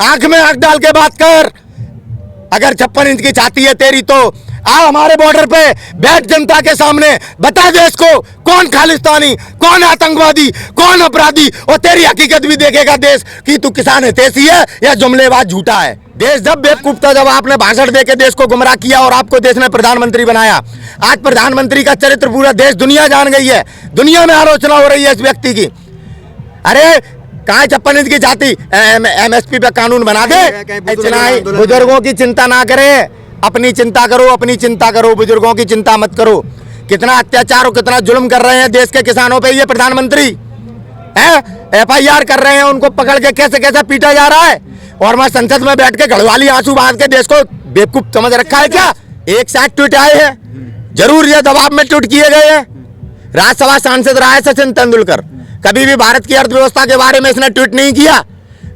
आंख में आंख डाल के बात कर। अगर 56 इंच की छाती है तेरी तो आ हमारे बॉर्डर पे बैठ, जनता के सामने बता देश को कौन खालिस्तानी, कौन आतंकवादी, कौन अपराधी, और तेरी हकीकत भी देखेगा देश कि तू किसान हितैषी है या जुमलेबाज झूठा है। देश जब बेवकूफ था, जब आपने भाषण देके देश को गुमराह किया और आपको देश ने प्रधानमंत्री बनाया। आज प्रधानमंत्री का चरित्र पूरा देश दुनिया जान गई है, दुनिया में आलोचना हो रही है इस व्यक्ति की। अरे कहाँ 56 इंच की छाती, MSP पे कानून बना दे। इतना ही बुजुर्गों की चिंता ना करें, अपनी चिंता करो, अपनी चिंता करो, बुजुर्गों की चिंता मत करो। कितना अत्याचार और कितना जुल्म कर रहे हैं देश के किसानों पे ये प्रधानमंत्री है। FIR कर रहे हैं, उनको पकड़ के कैसे कैसे पीटा जा रहा है, और मैं संसद में बैठ के घड़वाली आंसू बहा के देश को बेवकूफ समझ रखा है क्या। एक साथ ट्वीट आए हैं, जरूर ये दबाव में ट्वीट किए गए हैं। राज्यसभा सांसद रहा है सचिन तेंदुलकर, कभी भी भारत की अर्थव्यवस्था के बारे में इसने ट्वीट नहीं किया।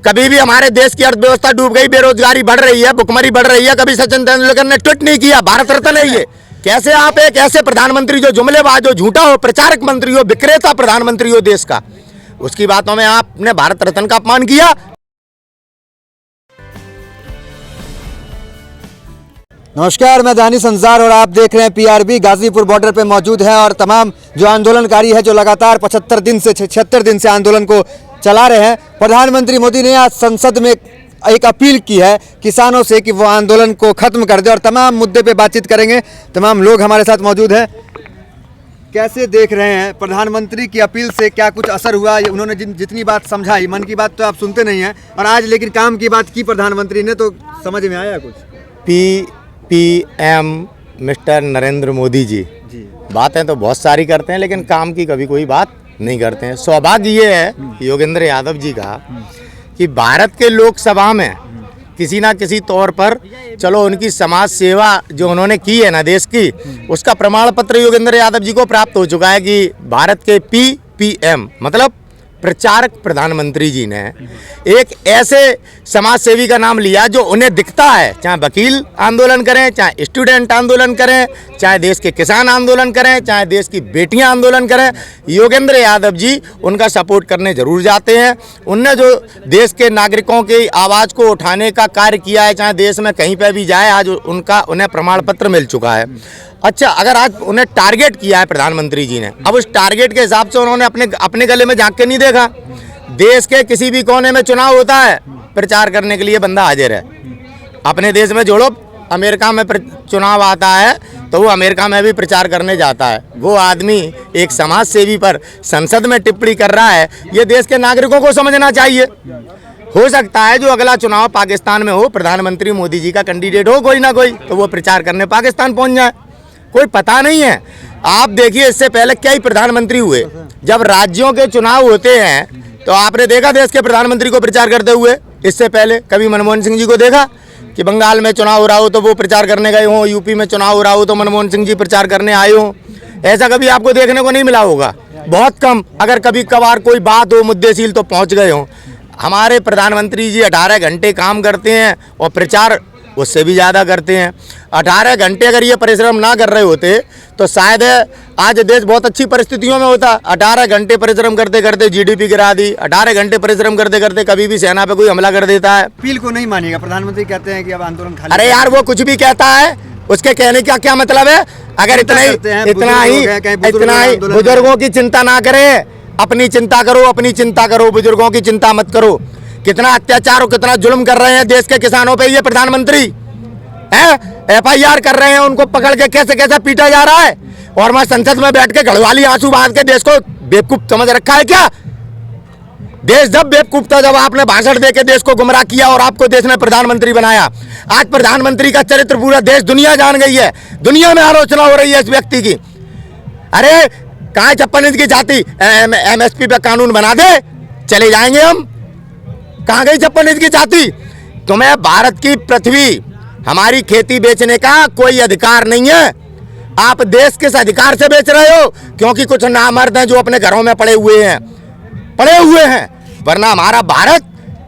कभी भी हमारे देश की अर्थव्यवस्था डूब गई, बेरोजगारी बढ़ रही है, भुखमरी बढ़ रही है, कभी सचिन तेंदुलकर ने ट्वीट नहीं किया। भारत रत्न है ये। कैसे आप एक ऐसे प्रधानमंत्री जो जुमलेबाज हो, झूठा हो, प्रचारक मंत्री हो, विक्रेता प्रधानमंत्री हो देश का, उसकी बातों में आपने भारत रत्न का अपमान किया। नमस्कार, मैं दानिश अंसार और आप देख रहे हैं PRB। गाजीपुर बॉर्डर पे मौजूद है और तमाम जो आंदोलनकारी है, जो लगातार 76 दिन से 76 दिन से आंदोलन को चला रहे हैं। प्रधानमंत्री मोदी ने आज संसद में एक अपील की है किसानों से कि वो आंदोलन को खत्म कर दे, और तमाम मुद्दे पे बातचीत करेंगे। तमाम लोग हमारे साथ मौजूद हैं। कैसे देख रहे हैं प्रधानमंत्री की अपील से, क्या कुछ असर हुआ? उन्होंने जितनी बात समझाई, मन की बात तो आप सुनते नहीं हैं, और आज लेकिन काम की बात की प्रधानमंत्री ने, तो समझ में आया कुछ? PM मिस्टर नरेंद्र मोदी जी बातें तो बहुत सारी करते हैं, लेकिन काम की कभी कोई बात नहीं करते हैं। सौभाग्य ये है योगेंद्र यादव जी का कि भारत के लोकसभा में किसी ना किसी तौर पर, चलो उनकी समाज सेवा जो उन्होंने की है ना देश की, उसका प्रमाण पत्र योगेंद्र यादव जी को प्राप्त हो चुका है कि भारत के PM मतलब प्रचारक प्रधानमंत्री जी ने एक ऐसे समाज सेवी का नाम लिया जो उन्हें दिखता है, चाहे वकील आंदोलन करें, चाहे स्टूडेंट आंदोलन करें, चाहे देश के किसान आंदोलन करें, चाहे देश की बेटियां आंदोलन करें, योगेंद्र यादव जी उनका सपोर्ट करने जरूर जाते हैं। उनने जो देश के नागरिकों की आवाज़ को उठाने का कार्य किया है, चाहे देश में कहीं पर भी जाए, आज उन्हें प्रमाण पत्र मिल चुका है। अच्छा, अगर आज उन्हें टारगेट किया है प्रधानमंत्री जी ने, अब उस टारगेट के हिसाब से उन्होंने अपने गले में झांक के नहीं देखा। देश के किसी भी कोने में चुनाव होता है, प्रचार करने के लिए बंदा हाजिर है। अपने देश में जोड़ो, अमेरिका में चुनाव आता है तो वो अमेरिका में भी प्रचार करने जाता है। वो आदमी एक समाज सेवी पर संसद में टिप्पणी कर रहा है, ये देश के नागरिकों को समझना चाहिए। हो सकता है जो अगला चुनाव पाकिस्तान में हो, प्रधानमंत्री मोदी जी का कैंडिडेट हो कोई ना कोई, तो वो प्रचार करने पाकिस्तान पहुंच जाए, कोई पता नहीं है। आप देखिए, इससे पहले कई प्रधानमंत्री हुए, जब राज्यों के चुनाव होते हैं तो आपने देखा देश के प्रधानमंत्री को प्रचार करते हुए। इससे पहले कभी मनमोहन सिंह जी को देखा कि बंगाल में चुनाव हो रहा हो तो वो प्रचार करने गए हों, यूपी में चुनाव हो रहा हो तो मनमोहन सिंह जी प्रचार करने आए हों? ऐसा कभी आपको देखने को नहीं मिला होगा, बहुत कम। अगर कभी कभार कोई बात हो मुद्देशील तो पहुँच गए हों। हमारे प्रधानमंत्री जी 18 घंटे काम करते हैं और प्रचार उससे भी ज़्यादा करते हैं। 18 घंटे अगर ये परिश्रम ना कर रहे होते तो शायद आज देश बहुत अच्छी परिस्थितियों में होता। 18 घंटे परिश्रम करते करते GDP गिरा दी, 18 घंटे परिश्रम करते करते कभी भी सेना पे कोई हमला कर देता है। अपील को नहीं मानेगा प्रधानमंत्री, कहते हैं कि अब आंदोलन खाली। अरे यार, वो कुछ भी कहता है, उसके कहने का क्या मतलब है? अगर इतना ही बुजुर्गों की चिंता ना करें, अपनी चिंता करो, अपनी चिंता करो, बुजुर्गों की चिंता मत करो। कितना अत्याचार और कितना जुल्म कर रहे हैं देश के किसानों पे ये प्रधानमंत्री है। FIR कर रहे हैं, उनको पकड़ के कैसे कैसे पीटा जा रहा है, और मैं संसद में बैठ के घड़वाली आंसू बहा के देश को बेवकूफ समझ रखा है क्या। देश जब बेवकूफ था, जब आपने भाषण देके देश को गुमराह किया और आपको देश ने प्रधानमंत्री बनाया। आज प्रधानमंत्री का चरित्र पूरा देश दुनिया जान गई है, दुनिया में आलोचना हो रही है इस व्यक्ति की। अरे कहाँ 56 इंच की छाती, MSP पे कानून बना दे, चले जाएंगे हम। कहाँ गई 56 इंच की छाती? तुम्हें भारत की पृथ्वी, हमारी खेती बेचने का कोई अधिकार नहीं है। आप देश किस अधिकार से बेच रहे हो? क्योंकि कुछ नामर्द हैं जो अपने घरों में पड़े हुए हैं, वरना हमारा भारत,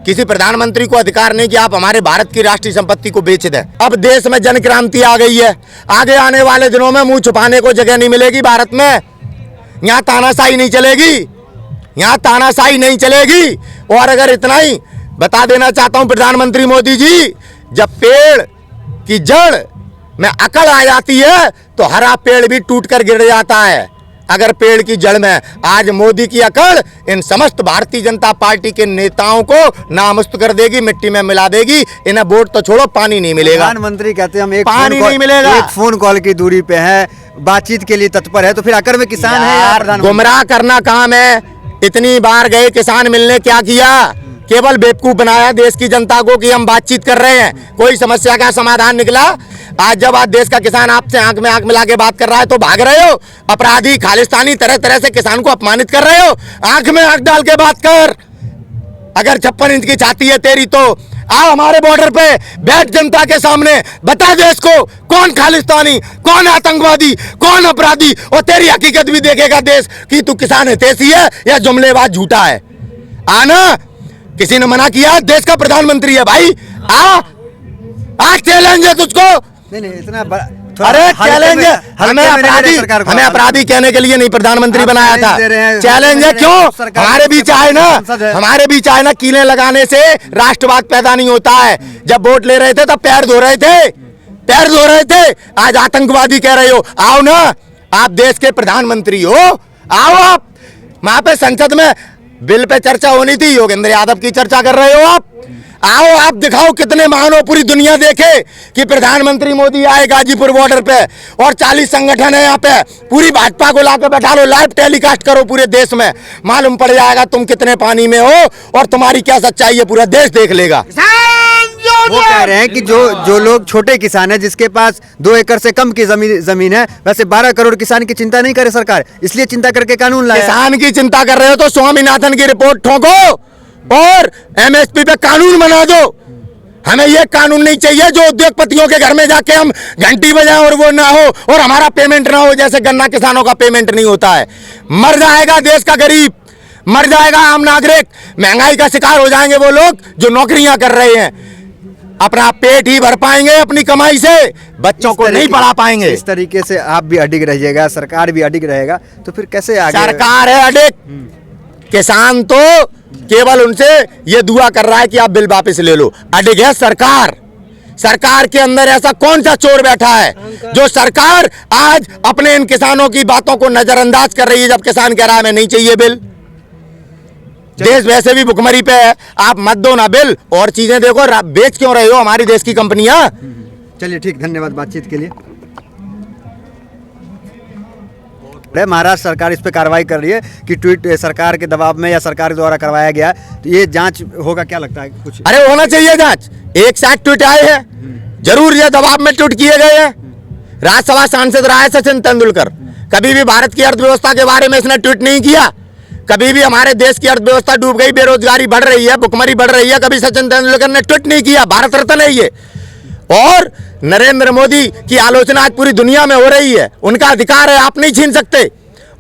किसी प्रधानमंत्री को अधिकार नहीं कि आप हमारे भारत की राष्ट्रीय संपत्ति को बेच दें। अब देश में जन क्रांति आ गई है, आगे आने वाले दिनों में मुंह छुपाने को जगह नहीं मिलेगी भारत में। यहाँ तानाशाही नहीं चलेगी, यहाँ तानाशाही नहीं चलेगी। और अगर इतना ही बता देना चाहता हूं प्रधानमंत्री मोदी जी, जब पेड़ की जड़ में अकड़ आ जाती है तो हरा पेड़ भी टूटकर गिर जाता है। अगर पेड़ की जड़ में आज मोदी की अकड़ इन समस्त भारतीय जनता पार्टी के नेताओं को नामुस्त कर देगी, मिट्टी में मिला देगी, इन्हें वोट तो छोड़ो पानी नहीं मिलेगा। प्रधानमंत्री कहते हैं हम पानी नहीं मिलेगा, एक फोन कॉल की दूरी पे है, बातचीत के लिए तत्पर है, तो फिर आकर में किसान है या प्रधानमंत्री? गुमराह करना काम है। इतनी बार गए किसान मिलने, क्या किया? केवल बेवकूफ बनाया देश की जनता को कि हम बातचीत कर रहे हैं, कोई समस्या का समाधान निकला? आज जब आज देश का किसान आपसे आंख में आंख मिला के बात कर रहा है तो भाग रहे हो, अपराधी खालिस्तानी तरह तरह से किसान को अपमानित कर रहे हो। आंख में आंख डाल के बात कर। अगर 56 इंच की छाती है तेरी तो आओ हमारे बॉर्डर पे बैठ, जनता के सामने बता देश को कौन खालिस्तानी, कौन आतंकवादी, कौन अपराधी, और तेरी हकीकत भी देखेगा देश कि तू किसान हितैषी है या जुमलेबाज झूठा है। आना, किसी ने मना किया? देश का प्रधानमंत्री है भाई, आ चैलेंज है तुझको। नहीं इतना अरे चैलेंज है, हमें अपराधी कहने के लिए नहीं प्रधानमंत्री बनाया था। चैलेंज है, क्यों? हमारे बीच आए ना, हमारे बीच आए ना, कीलें लगाने से राष्ट्रवाद पैदा नहीं होता है। जब वोट ले रहे थे तब पैर धो रहे थे, आज आतंकवादी कह रहे हो। आओ ना, आप देश के प्रधानमंत्री हो, आओ आप। वहां पे संसद में बिल पे चर्चा होनी थी, योगेंद्र यादव की चर्चा कर रहे हो आप। आओ आप दिखाओ कितने महान हो, पूरी दुनिया देखे कि प्रधानमंत्री मोदी आए गाजीपुर बॉर्डर पे और 40 संगठन है यहाँ पे, पूरी भाजपा को लाकर बैठा लो, लाइव टेलीकास्ट करो पूरे देश में, मालूम पड़ जाएगा तुम कितने पानी में हो और तुम्हारी क्या सच्चाई है, पूरा देश देख लेगा। वो कह रहे हैं कि जो लोग छोटे किसान है, जिसके पास 2 एकड़ से कम की जमीन है, वैसे 12 करोड़ किसान की चिंता नहीं करे सरकार, इसलिए चिंता करके कानून लाया। किसान की चिंता कर रहे हो तो स्वामीनाथन की रिपोर्ट ठोको और एमएसपी पे कानून बना दो। हमें ये कानून नहीं चाहिए जो उद्योगपतियों के घर में जाके हम घंटी बजाएं और वो ना हो और हमारा पेमेंट ना हो, जैसे गन्ना किसानों का पेमेंट नहीं होता है। मर जाएगा देश का गरीब, मर जाएगा आम नागरिक, महंगाई का शिकार हो जाएंगे वो लोग जो नौकरियां कर रहे हैं, अपना पेट ही भर पाएंगे अपनी कमाई से, बच्चों को नहीं पढ़ा पाएंगे। इस तरीके से आप भी अडिग रहिएगा, सरकार भी अडिग रहेगा, तो फिर कैसे आगे? सरकार है अडिग, किसान तो केवल उनसे ये दुआ कर रहा है कि आप बिल वापस ले लो। अडिग है सरकार। सरकार के अंदर ऐसा कौन सा चोर बैठा है जो सरकार आज अपने इन किसानों की बातों को नजरअंदाज कर रही है, जब किसान कह रहा है हमें नहीं चाहिए बिल। देश वैसे भी भुखमरी पे है, आप मत दो ना बिल, और चीजें देखो, बेच क्यों रहे हो हमारी देश की कंपनियां। चलिए ठीक, धन्यवाद बातचीत के लिए। महाराष्ट्र सरकार इस पे कार्रवाई कर रही है कि ट्वीट सरकार के दबाव में या सरकार द्वारा करवाया गया, तो ये जांच होगा, क्या लगता है कुछ? अरे होना चाहिए जांच। एक साथ ट्वीट आए हैं, जरूर ये दबाव में ट्वीट किए गए हैं। राज्यसभा सांसद रहा है सचिन तेंदुलकर, कभी भी भारत की अर्थव्यवस्था के बारे में इसने ट्वीट नहीं किया, कभी भी हमारे देश की अर्थव्यवस्था डूब गई, बेरोजगारी बढ़ रही है, भुखमरी बढ़ रही है, कभी सचिन तेंदुलकर ने ट्वीट नहीं किया। भारत रत्न है ये। और नरेंद्र मोदी की आलोचना आज पूरी दुनिया में हो रही है, उनका अधिकार है, आप नहीं छीन सकते।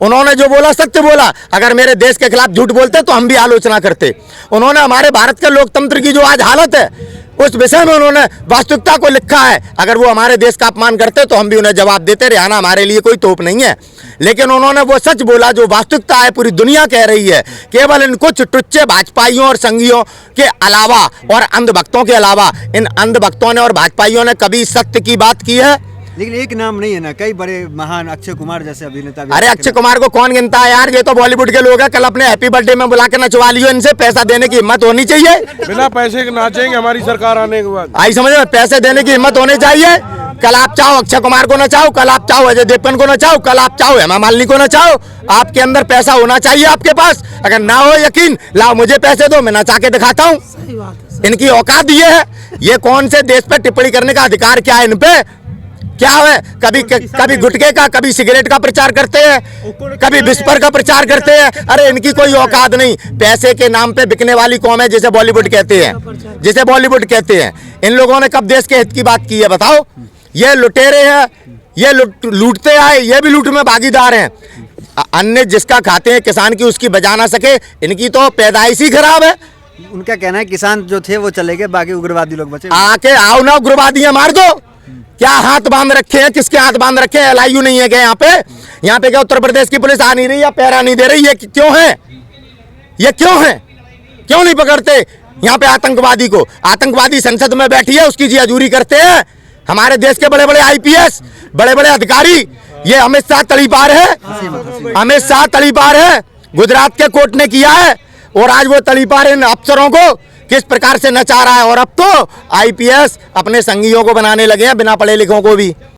उन्होंने जो बोला सत्य बोला, अगर मेरे देश के खिलाफ झूठ बोलते तो हम भी आलोचना करते। उन्होंने हमारे भारत के लोकतंत्र की जो आज हालत है उस विषय में उन्होंने वास्तविकता को लिखा है। अगर वो हमारे देश का अपमान करते तो हम भी उन्हें जवाब देते, रिहाना हमारे लिए कोई तोप नहीं है। लेकिन उन्होंने वो सच बोला जो वास्तविकता है, पूरी दुनिया कह रही है। केवल इन कुछ टुच्चे भाजपाइयों और संघियों के अलावा और अंधभक्तों के अलावा इन अंधभक्तों ने और भाजपाइयों ने कभी सत्य की बात की है? लेकिन एक नाम नहीं है ना, कई बड़े महान अक्षय कुमार जैसे अभिनेता। अरे अक्षय कुमार को कौन गिनता है यार, ये तो बॉलीवुड के लोग हैं। कल अपने हैप्पी बर्थडे में बुला के नचवा लियो, इनसे पैसा देने की हिम्मत होनी चाहिए। बिना पैसे के नाचेंगे हमारी सरकार आने के बाद, आई समझ में, पैसे देने की हिम्मत होनी चाहिए। कल आप चाहो अक्षय कुमार को नचाओ, कल आप चाहो अजय देवगन को नचाओ, कल आप चाहो हेमा मालिनी को नचाओ, आपके अंदर पैसा होना चाहिए आपके पास। अगर ना हो यकीन, लाओ मुझे पैसे दो, मैं नचा के दिखाता हूँ। इनकी औकात ये है। ये कौन से देश पे टिप्पणी करने का अधिकार क्या है इन पे? क्या है? कभी गुटखे का, कभी सिगरेट का प्रचार करते हैं, कभी विस्पर का प्रचार करते हैं। अरे इनकी कोई औकात नहीं। पैसे के नाम पे बिकने वाली कौम है जिसे बॉलीवुड कहते हैं, जिसे बॉलीवुड कहते हैं। इन लोगों ने कब देश के हित की बात की है बताओ? ये लुटेरे हैं, ये लूटते आए, ये भी लूट में भागीदार हैं। अन्य जिसका खाते हैं किसान की उसकी बजा ना सके, इनकी तो पैदाइश ही खराब है। उनका कहना है किसान जो थे वो चले गए, बाकी उग्रवादी लोग बचे। आके आओ ना, उग्रवादियां मार दो। क्या हाथ बांध रखे हैं, किसके हाथ बांध रखे हैं? LIU नहीं है क्या यहाँ पे? यहाँ पे क्या उत्तर प्रदेश की पुलिस आ नहीं रही या पैरा नहीं दे रही? ये क्यों है? ये क्यों है? क्यों नहीं पकड़ते? यहाँ पे आतंकवादी संसद में बैठी है, उसकी जी हजूरी करते हैं हमारे देश के बड़े बड़े IPS, बड़े बड़े अधिकारी। ये अमित शाह तड़ीपार है, अमित शाह तड़ीपार है, गुजरात के कोर्ट ने किया है, और आज वो तड़ीपार इन अफसरों को किस प्रकार से नचा रहा है। और अब तो IPS अपने संगियों को बनाने लगे हैं, बिना पढ़े लिखों को भी।